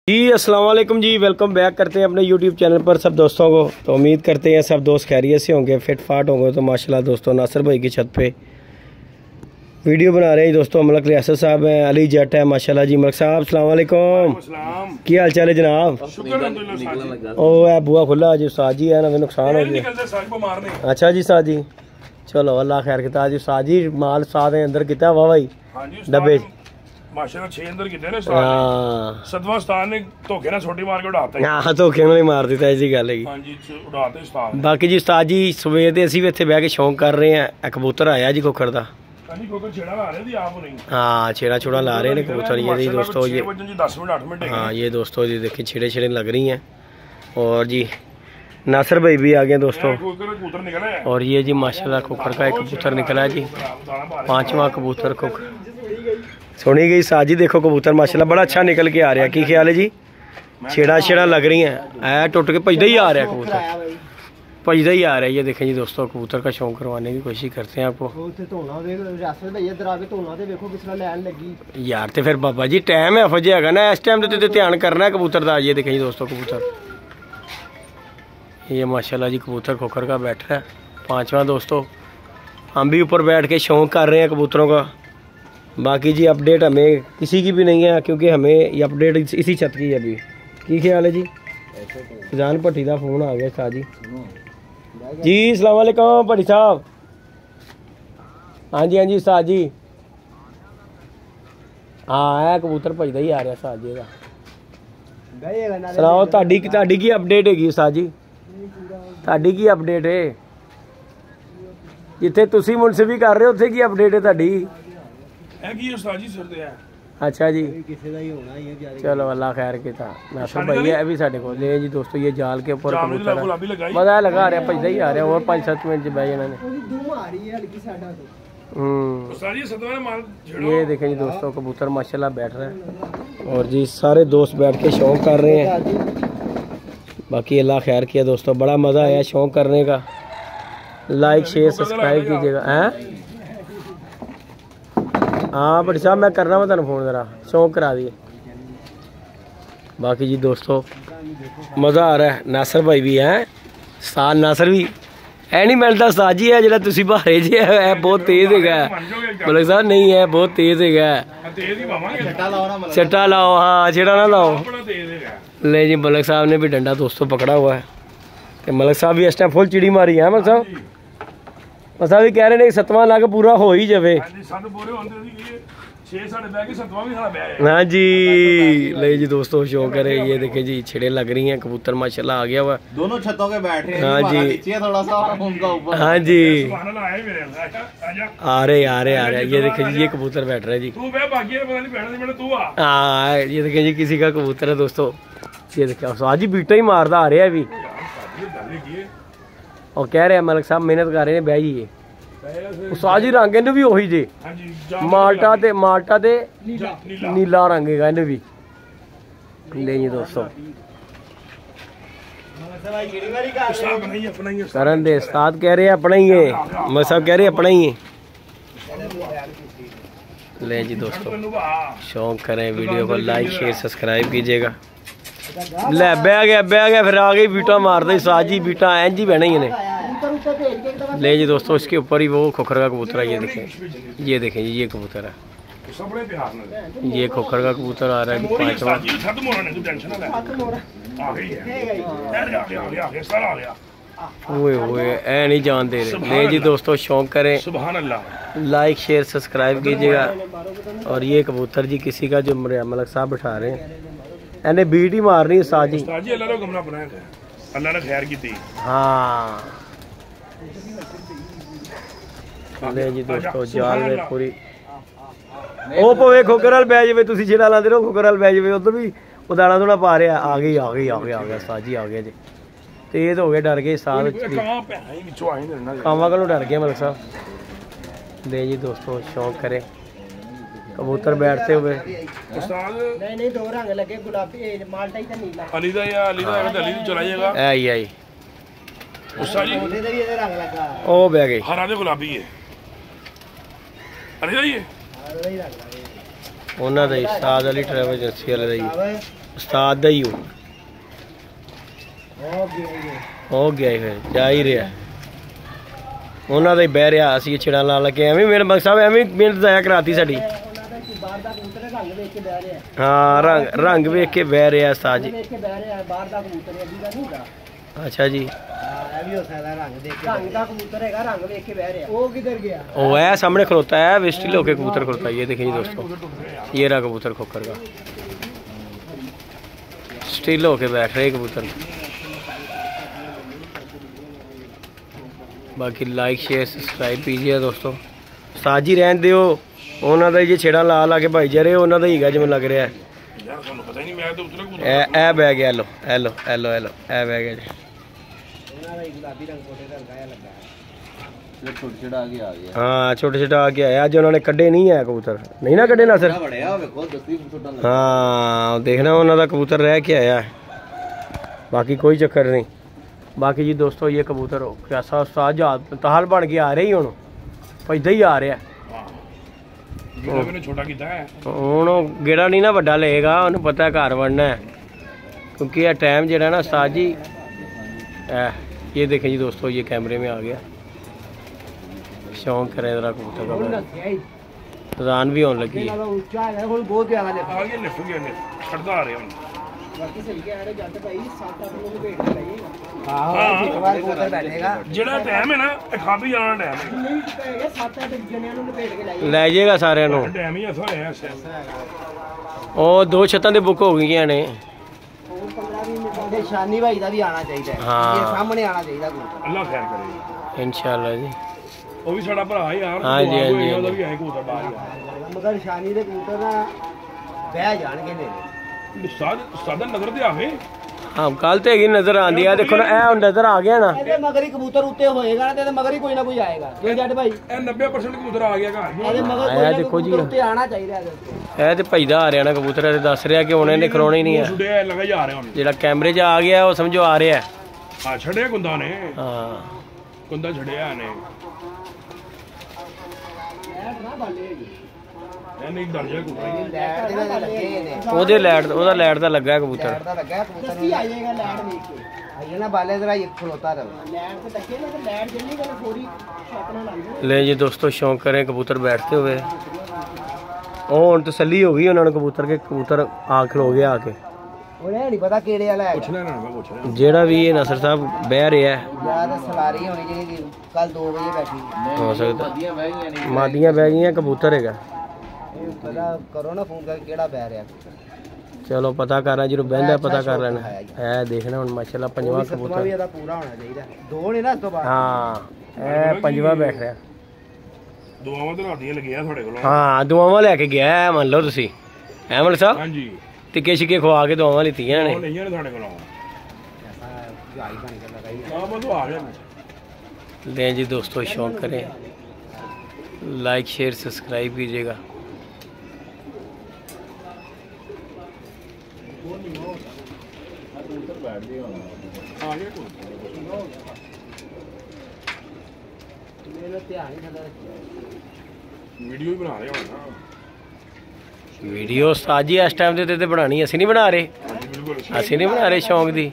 जी अस्सलाम वालेकुम जी, welcome back करते हैं अपने यूट्यूब चैनल पर सब दोस्तों को। तो उम्मीद करते हैं सब दोस्त खैरियत से होंगे, फिट फाट होंगे। तो माशाल्लाह दोस्तों नासिर भाई की छत पे वीडियो बना रहे हैं दोस्तों। मलक रियासत साहब हैं, अली जट है माशाल्लाह जी। मलक साहब अस्सलाम वालेकुम, की हाल चाल है जनाब? ओ है बुआ खुला जी, उस्ताद जी है ना, नुकसान हो गया। अच्छा जी साद जी, चलो अल्लाह खैर किता जी। उस्ताद जी माल साद अंदर किता वाह भाई डब्बे माशाल्लाह 6 अंदर किते ने सतवां स्थान ने धोखे नाल छोटी मार के उड़ाता है। हां धोखे नाल ही मार दिता ऐसी गल है। हां जी उड़ाते स्थान। बाकी जी उस्ताद जी सवेर दे ਅਸੀਂ ਵੀ ਇੱਥੇ ਬਹਿ ਕੇ ਸ਼ੌਂਕ ਕਰ ਰਹੇ ਆ। ਕਬੂਤਰ ਆਇਆ ਜੀ ਕੋਖਰ ਦਾ। ਹਾਂਜੀ ਕੋਖਰ ਛੇੜਾ ਲਾ ਰਹੇ ਸੀ ਆਪ ਨਹੀਂ। हां छेड़ा छोड़ा ला रहे हैं कबूतर ये दोस्तों। ये 10 मिनट 8 मिनट। हां ये दोस्तों जी देखिए छेड़े छेड़े लग रही हैं। और जी नासिर भाई भी आ गए दोस्तों। और ये जी माशाल्लाह कोखर का एक कबूतर निकला जी, 5वां कबूतर कोखर सुनी गई साजी। देखो कबूतर माशाल्लाह बड़ा अच्छा निकल के आ रहा है। की ख्याल है जी? छेड़ा छेड़ा लग रही हैं, ऐ टुट के भजदा ही आ रहा है कबूतर, भजदा ही आ रहा है। ये देखें जी दोस्तों कबूतर का शौक करवाने की कोशिश करते हैं आपको। यार तो फिर बाबा जी टाइम है फजे है ना, इस टाइम तो ध्यान करना है कबूतर का। ये देखें जी दोस्तों कबूतर, ये माशाल्लाह जी कबूतर खोखर का बैठ रहा है 5वां दोस्तों। हम भी ऊपर बैठ के शौक कर रहे हैं कबूतरों का। बाकी जी अपडेट हमें किसी की भी नहीं है, क्योंकि हमें ये अपडेट इसी छत की है अभी। की ख्याल है जी? जान भट्टी का फोन आ गया साहब जी। जी अस्सलाम वालेकुम भट्टी साहब। हाँ जी हाँ जी साहब जी। हाँ है कबूतर भजदा ही आ रहा साहब जी का। सुनाओ ਤੁਹਾਡੀ की अपडेट हैगी साहब जी? ਤੁਹਾਡੀ की अपडेट है? जिथे तुसी मुनसिफी कर रहे हो उत्थे की अपडेट है ਤੁਹਾਡੀ? अच्छा जी चलो अल्लाह खैर किता। नासिर भाई है अभी साढ़े को ले जी दोस्तों। ये जाल के ऊपर मजा लगा रहा भजदा ही आ रहा। और 5-7 मिनट बह जाने। ये देखें जी दोस्तों कबूतर माशाल्लाह बैठ रहा है। और जी सारे दोस्त बैठ के शौक कर रहे हैं। बाकी अल्लाह खैर किया दोस्तों, बड़ा मज़ा आया शौक करने का। लाइक शेयर सब्सक्राइब कीजिएगा। हैं हाँ बड़ी साहब मैं करना मैं तेन फोन जरा शौक करा दिए। बाकी जी दोस्तों मज़ा आ रहा है। नासिर भाई भी हैं, साथ नासिर भी है नहीं मिलता साथ जी है जो तुम बाहरे जी है बहुत तेज है। मलिक साहब नहीं है बहुत तेज है। छट्टा लाओ, हाँ छेड़ा ना लाओ। ले जी मलिक साहब ने भी डंडा दोस्तों पकड़ा हुआ है। तो मलिक साहब भी इस टाइम फुल चिड़ी मारी है। मलिक साहब मसा भी कह रहे हैं 7वां लाख पूरा हो ही जाए। हाँ जी ले जी दोस्तों शौक करे। ये देखें जी छेड़े लग रही हैं, कबूतर माशाल्लाह आ गया हुआ दोनों छतों के बैठे। हाँ जी थोड़ा सा हाँ जी आ रहे ये देखें जी ये कबूतर बैठ रहा है जी। हाँ ये देखें जी किसी का कबूतर है दोस्तों। ये देखें आज ही बीटा ही मारता आ रहा है अभी। और कह रहे हैं मलिक साहब मेहनत कर रहे हैं बह जी। उस्ताद जी रंग इन्हें भी वही जे माल्टा ते नीला रंग है इन्हें भी। ले जी दोस्तों करन दे उस्ताद कह रहे हैं अपना ही है, मलिक साहब कह रहे हैं अपना ही है। ले जी दोस्तों शौक करें, वीडियो को लाइक शेयर सब्सक्राइब कीजिएगा। ले बह गया फिर आ गई बीटा मार दे साथ जी। बीटा एंज ही बहना ही इन्हें। ले जी दोस्तों इसके ऊपर ही वो खोखर का कबूतर है। ये देखें जी ये कबूतर है, ये खोखर का कबूतर आ रहा है 5वां। ओए ऐ नहीं जान दे रहे। ले जी दोस्तों शौक करें, लाइक शेयर सब्सक्राइब कीजिएगा। और ये कबूतर जी किसी का जो मलिक साहब बैठा रहे हैं, एने बीट ही मारनी है साथ जी। अल्लाह ने खैर की थी। हाँ ले जी दोस्तों जाल में पूरी ओ पवे खोकर वाल बह जाए। तुम छेड़ा लाते रहो खोकर वाल बह जाए। उधर भी वो दाना थोड़ा पा रहा आ गया साथ जी आ गया जी। तेज हो गए डर गए साथ कामा को डर गया मलिक साहब। ले जी दोस्तों शौक करें कबूतर बैठते हुए। नहीं दो रंग लगे गुलाबी माल्टा ही नीला। अली दा या अली दा अली चलाइएगा आई ओ बह गई हरा दे गुलाबी है अली दा ये ਉਹਨਾਂ ਦਾ ਹੀ ਸਾਦ ਅਲੀ ਟਰੈਵਲ ਏਜੰਸੀ ਵਾਲੇ ਦਾ ਹੀ। ਉਸਤਾਦ ਦਾ ਹੀ ਹੋ ਗਿਆ ਫਿਰ ਜਾ ਹੀ ਰਿਹਾ ਉਹਨਾਂ ਦਾ ਹੀ ਬਹਿ ਰਿਹਾ। ਅਸੀਂ ਛਿੜਾਂ ਲਾ ਕੇ ਐਵੇਂ ਮੇਰੇ ਮਕਸਦ ਸਾਹਿਬ ਐਵੇਂ ਮਿਹਨਤ ਜ਼ਾਇਆ ਕਰਾਤੀ ਸਾਡੀ। ਹਾਂ ਰੰਗ ਵੇਖ ਕੇ ਬਹਿ ਰਿਹਾ ਉਸਤਾਦ ਜੀ। ਅੱਛਾ ਜੀ वो है सामने खलोता है वेस्टिल होके कबूतर खलोता है। ये देखिए जी दोस्तों ये रहा कबूतर खोकर का स्टिल होके बैठ रहे कबूतर। बाकी लाइक शेयर सब्सक्राइब कीजिए दोस्तों। साज ही रहन दियो उन्होंने ये छेड़ा ला ला के भाई जा रहे उन्होंने ही जिमें लग रहा है। ए बैग है लो एलो एलो एलो ए बैग है हाँ छोटे छोटे आके आया अज उन्होंने कड्डे नहीं है कबूतर नहीं ना कड्डे ना सर। हाँ देखना उन्होंने कबूतर रह के आया है बाकी कोई चक्कर नहीं। बाकी जी दोस्तों ये कबूतर कैसा उस्ताद ताल बन के आ रहे ही हूँ पैदा ही आ रहा हूँ गेड़ा नहीं ना बड़ा लेगा उन्हें पता है घर बनना है क्योंकि यह टाइम जो ना उस्ताद जी ये देखें जी दोस्तों ये कैमरे में आ गया शौक करें जरा कबूतर का रान भी होने लगी है। ले जाएगा सारे दो छत्तां बुक हो गई ने शानी भाई का भी आना चाहिए। हाँ सामने आना चाहिए अल्लाह खैर करे इंशाल्लाह जी। वो भी साडा भरा है यार। हाँ जी हाँ जी मगर शानी दे कबूतर ना बह जाणगे ने सादा नजर ते आवे। हाँ कल तो हैगी नजर आंदी है देखो ना ए नजर आ गया ना ਇਹਦੇ ਮਗਰ ਹੀ ਕਬੂਤਰ ਉੱਤੇ ਹੋਏਗਾ ਨਾ ਤੇ ਮਗਰ ਹੀ ਕੋਈ ਨਾ ਕੋਈ ਆਏਗਾ। ਜੇ ਜੱਟ ਭਾਈ ਇਹ 90% ਕਬੂਤਰ ਆ ਗਿਆ ਘਰ। ਇਹਦੇ ਮਗਰ ਕੋਈ ਨਾ ਕੋਈ ਕਬੂਤਰ ਉੱਤੇ ਆਣਾ ਚਾਹੀਦਾ ਇਹਦੇ ਉੱਤੇ। ਇਹ ਤੇ ਭਈਦਾ ਆ ਰਿਹਾ ਨਾ ਕਬੂਤਰ ਇਹ ਦੱਸ ਰਿਹਾ ਕਿ ਹੁਣ ਇਹਨੇ ਖਲੋਣਾ ਹੀ ਨਹੀਂ ਹੈ। ਛੁੱਟਿਆ ਲਗਾ ਜਾ ਰਿਹਾ ਹੁਣ ਜਿਹੜਾ ਕੈਮਰੇ 'ਚ ਆ ਗਿਆ ਉਹ ਸਮਝੋ ਆ ਰਿਹਾ। ਹਾਂ ਛੜਿਆ ਗੁੰਦਾ ਨੇ। ਹਾਂ ਗੁੰਦਾ ਛੜਿਆ ਨੇ ਨਹੀਂ ਡਰ ਜਾ ਕਬੂਤਰ ਉਹਦੇ ਲੈਟ ਉਹਦਾ ਲੈਟ ਦਾ ਲੱਗਾ ਕਬੂਤਰ ਲੈਟ ਦਾ ਲੱਗਾ ਕਬੂਤਰ ਨੂੰ ਆ ਜਾਏਗਾ ਲੈਟ ਵੇਖ ਕੇ ਆਈਏ ਨਾ ਬਾਲੇ ਜ਼ਰਾ ਇੱਕ ਖਲੋਤਾ ਰਹੇ ਲੈਟ ਤੇ ਲੱਗੇ ਨਾ ਤੇ ਲੈਟ ਜੰਨੀ ਗੱਲ ਥੋੜੀ ਛਾਪਣਾ ਲੱਗ ਜਾਏ। ले जी दोस्तों शौक करें कबूतर बैठते हुए और तसल्ली हो गई उन्होंने कबूतर के कबूतर आ खलो गया आके ਉਹਨੇ ਨਹੀਂ ਪਤਾ ਕਿਹੜੇ ਵਾਲਾ ਹੈ। ਪੁੱਛ ਲੈਣਾ ਮੈਂ ਪੁੱਛ ਲੈਣਾ जेड़ा भी ये नसर साहब बह रहा है ਯਾਰ ਸਲਾਰੀ ਹੋਣੀ ਜਿਹੜੀ ਕੱਲ 2 ਵਜੇ ਬੈਠੀ हो सकता मादियां बह गई कबूतर है पता करो ना फोन करके केड़ा बह रहा। चलो पता करना जो बहदा पता कर लेना है देखना हुन माशाल्लाह पंजवा कबूतर भी ਇਹਦਾ ਪੂਰਾ ਹੋਣਾ ਚਾਹੀਦਾ। ਦੋ ਨੇ ਨਾ ਇਸ ਤੋਂ ਬਾਅਦ हाँ ए पंजवा बैठ रहा ਦੁਆਵਾਂ ਤੇ ਰਾਤੀਆਂ ਲੱਗੀਆਂ ਤੁਹਾਡੇ ਕੋਲ। हाँ दुआवां लेके गया है मान लो तुसी अहमद साहब ਹਾਂਜੀ टिक्के शिक्के खवा के दुआवां लीतियां ने ਲਈਆਂ ਨੇ ਤੁਹਾਡੇ ਕੋਲ। ਜਾਈ ਬਣ ਕੇ ਲਗਾਈ ਆ ਮੈਂ ਤਾਂ ਆ ਗਿਆ लें जी दोस्तों शौक करें लाइक शेयर सब्सक्राइब कीजिएगा। ਆ ਗਿਆ ਮੇਰਾ ਧਿਆਨ ਹੀ ਥੱਲੇ ਰੱਖਿਆ ਵੀਡੀਓ ਹੀ ਬਣਾ ਰਿਹਾ ਹਾਂ वीडियो उस्ताद जी इस टाइम ते बनानी असीं नहीं बना रहे ਬਿਲਕੁਲ। असीं नहीं बना रहे शौक दी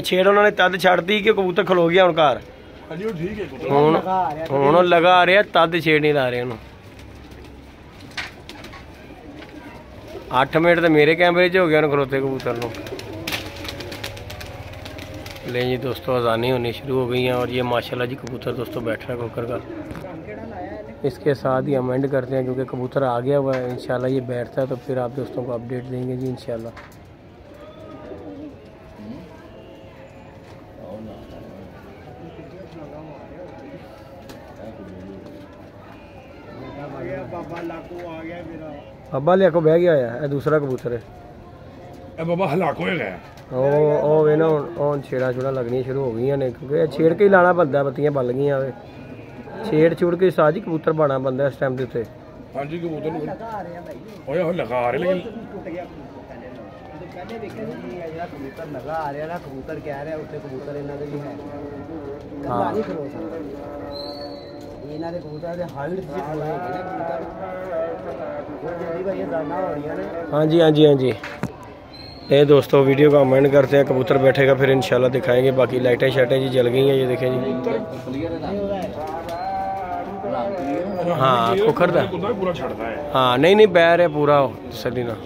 छेड़ उन्होंने तद छड्डती कि कबूतर खलो गया हुण घर ਹਾਂਜੀ ਉਹ ਠੀਕ ਹੈ ਕਬੂਤਰ हुण लगा आ रहा तद छेड़ नहीं ला रहे उन्होंने 8 मिनट तो मेरे कैमरे च हो गया उन्हें खलोते कबूतर नूं। ले जी दोस्तों अजानी होनी शुरू हो गई हैं और ये माशाल्लाह जी कबूतर दोस्तों बैठ रहा है कोकर का। इसके साथ ही हम एंड करते हैं क्योंकि कबूतर आ गया हुआ है इंशाल्लाह ये बैठता है तो फिर आप दोस्तों को अपडेट देंगे जी इंशाल्लाह। बाबा लिया को बह गया है दूसरा कबूतर है ਇਹ ਬਾਬਾ ਹਲਾਕ ਹੋਇਆ ਗਿਆ। ओ वे ना हुण छेड़ा छुड़ा लगनियां शुरू हो गई ने क्योंकि छेड़ के ही लाना बनता बत्तियां बल गई वे छेड़ छुड़ के साज ही कबूतर बाना बनता इस टाइम के उत्ते। ਹਾਂਜੀ ਕਬੂਤਰ ਨੂੰ ਹੋਇਆ ਹੋ ਲਗਾ ਰਹੇ ਲੇਕਿਨ ਪਹਿਲੇ ਵੇਖਿਆ ਸੀ ਜਿਹੜਾ ਕਬੂਤਰ ਲਗਾ ਆ ਰਿਹਾ ਨਾ ਕਬੂਤਰ ਕਹਿ ਰਿਹਾ ਉੱਤੇ ਕਬੂਤਰ ਇਹਨਾਂ ਦੇ ਵੀ ਹੈ ਕੱਲਾ ਨਹੀਂ ਖਲੋ ਸਕਦਾ ਇਹਨਾਂ ਦੇ ਕਬੂਤਰ ਦੇ ਹਾਈਟ ਤੇ ਖਲੋਏ ਨੇ ਕਬੂਤਰ ਜਿਹੜੀ ਭਾਈ ਦਾਣਾ ਹੋ ਰਹੀਆਂ ਨੇ। हाँ जी हाँ जी हाँ जी ये दोस्तों वीडियो का कमेंट करते हैं, कबूतर बैठेगा फिर इंशाल्लाह दिखाएंगे। बाकी लाइटें शाइटें जी जल गई हैं, ये देखें जी। हाँ कुखर पूरा छड़ता है। हाँ नहीं नहीं बैर है पूरा सलीना।